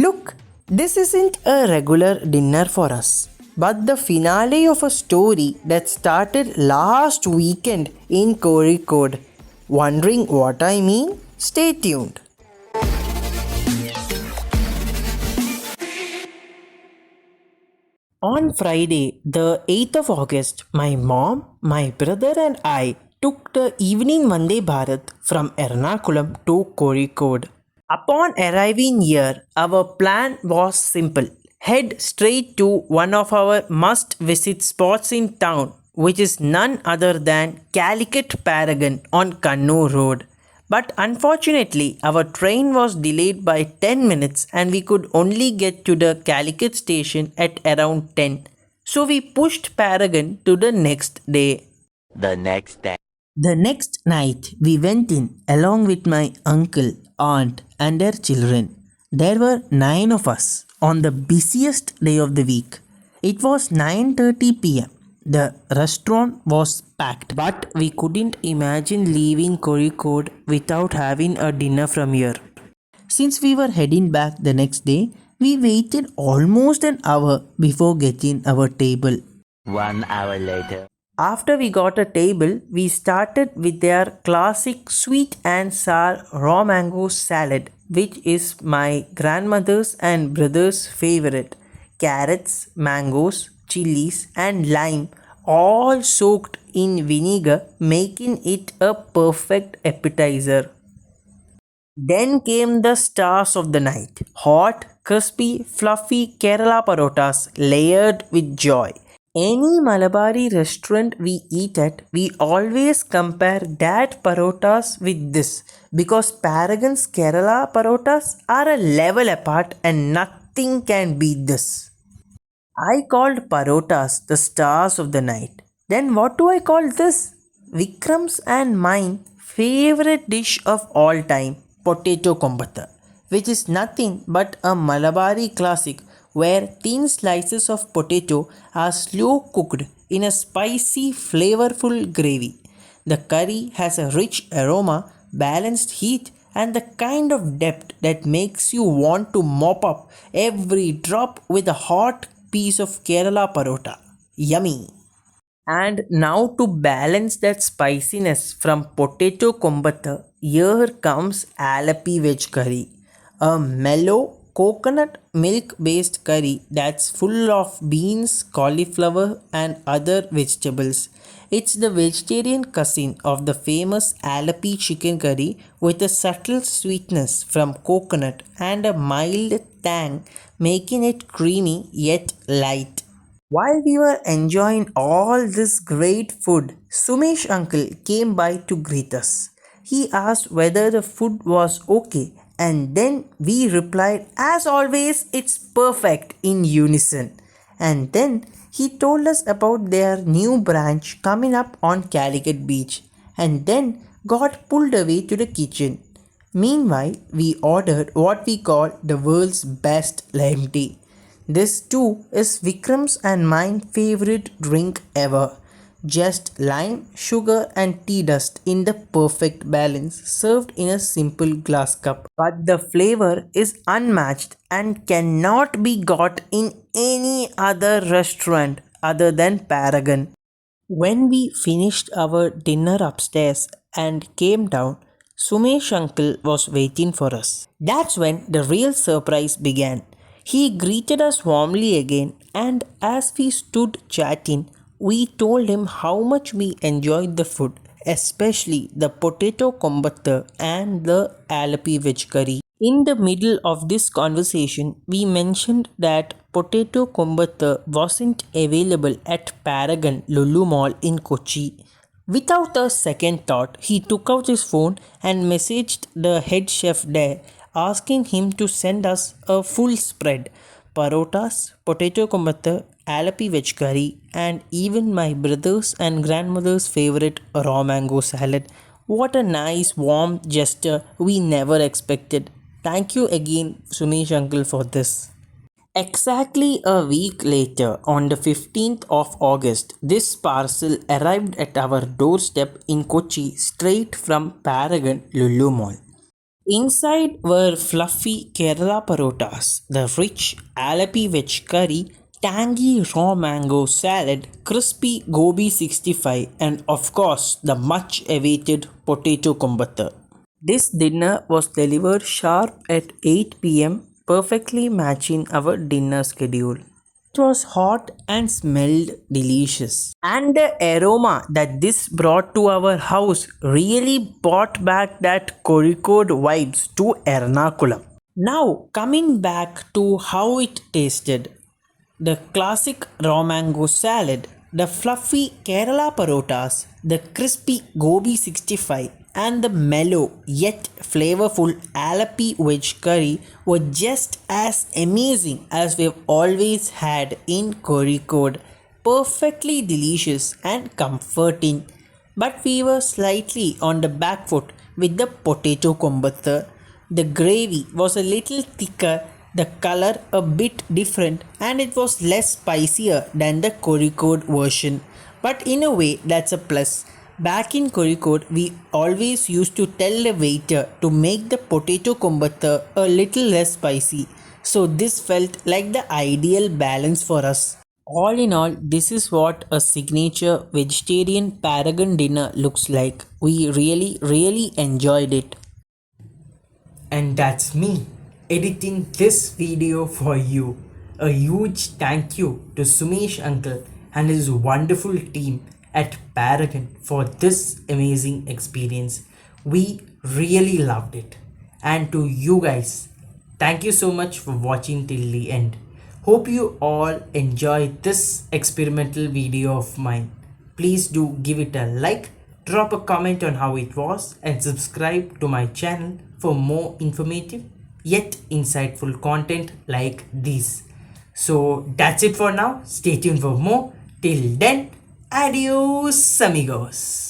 Look, this isn't a regular dinner for us, but the finale of a story that started last weekend in Kozhikode. Wondering what I mean? Stay tuned. On Friday, the 8th of August, my mom, my brother, and I took the evening Vande Bharat from Ernakulam to Kozhikode. Upon arriving here, our plan was simple: head straight to one of our must visit spots in town, which is none other than Calicut Paragon on Kannur Road. But unfortunately, our train was delayed by 10 minutes and we could only get to the Calicut station at around 10. So we pushed Paragon to the next day. The next day. The next night, we went in along with my uncle, aunt, and their children. There were 9 of us on the busiest day of the week. It was 9:30 p.m. The restaurant was packed, but we couldn't imagine leaving Kozhikode without having a dinner from here. Since we were heading back the next day, we waited almost an hour before getting our table. 1 hour later. After we got a table, we started with their classic sweet and sour raw mango salad, which is my grandmother's and brother's favorite. Carrots, mangoes, chilies, and lime all soaked in vinegar, making it a perfect appetizer. Then came the stars of the night: hot, crispy, fluffy Kerala parotas layered with joy. Any Malabari restaurant we eat at, we always compare that parotas with this, because Paragon's Kerala parotas are a level apart and nothing can beat this. I called parotas the stars of the night. Then what do I call this? Vikram's and mine favorite dish of all time, potato kombatha, which is nothing but a Malabari classic where thin slices of potato are slow cooked in a spicy, flavorful gravy. The curry has a rich aroma, balanced heat, and the kind of depth that makes you want to mop up every drop with a hot piece of Kerala parota. Yummy! And now to balance that spiciness from potato kombatha, here comes Alapi veg curry, a mellow coconut milk based curry that's full of beans, cauliflower, and other vegetables. It's the vegetarian cousin of the famous Alapi chicken curry with a subtle sweetness from coconut and a mild tang, making it creamy yet light. While we were enjoying all this great food, Sumesh uncle came by to greet us. He asked whether the food was okay, and then we replied, as always, it's perfect, in unison. And then he told us about their new branch coming up on Calicut Beach, and then got pulled away to the kitchen. Meanwhile, we ordered what we call the world's best lime tea. This too is Vikram's and mine favorite drink ever. Just lime, sugar, and tea dust in the perfect balance, served in a simple glass cup. But the flavor is unmatched and cannot be got in any other restaurant other than Paragon. When we finished our dinner upstairs and came down, Sumesh uncle was waiting for us. That's when the real surprise began. He greeted us warmly again, and as we stood chatting, we told him how much we enjoyed the food, especially the potato kombatha and the Alapi veg curry. In the middle of this conversation, we mentioned that potato kombatha wasn't available at Paragon Lulu Mall in Kochi. Without a second thought, he took out his phone and messaged the head chef there, asking him to send us a full spread: parotas, potato kombatha, Alapi veg curry, and even my brother's and grandmother's favorite raw mango salad. What a nice, warm gesture we never expected. Thank you again, Sumesh uncle, for this. Exactly a week later, on the 15th of August, this parcel arrived at our doorstep in Kochi straight from Paragon Lulu Mall. Inside were fluffy Kerala parotas, the rich Alapi veg curry, tangy raw mango salad, crispy gobi 65, and of course the much awaited potato kombatha. This dinner was delivered sharp at 8 p.m., perfectly matching our dinner schedule. It was hot and smelled delicious. And the aroma that this brought to our house really brought back that Kozhikode vibes to Ernakulam. Now, coming back to how it tasted, the classic raw mango salad, the fluffy Kerala parotas, the crispy gobi 65, and the mellow yet flavorful Alapi veg curry were just as amazing as we've always had in Kozhikode. Perfectly delicious and comforting. But we were slightly on the back foot with the potato kombatha. The gravy was a little thicker, the color a bit different, and it was less spicier than the Kozhikode version. But in a way, that's a plus. Back in Kozhikode, we always used to tell the waiter to make the potato kombatha a little less spicy. So this felt like the ideal balance for us. All in all, this is what a signature vegetarian paragon dinner looks like. We really enjoyed it. And that's me editing this video for you. A huge thank you to Sumesh uncle and his wonderful team at Paragon for this amazing experience. We really loved it. And to you guys, thank you so much for watching till the end. Hope you all enjoyed this experimental video of mine. Please do give it a like, drop a comment on how it was, and subscribe to my channel for more informative yet insightful content like this. So that's it for now. Stay tuned for more. Till then, adios amigos.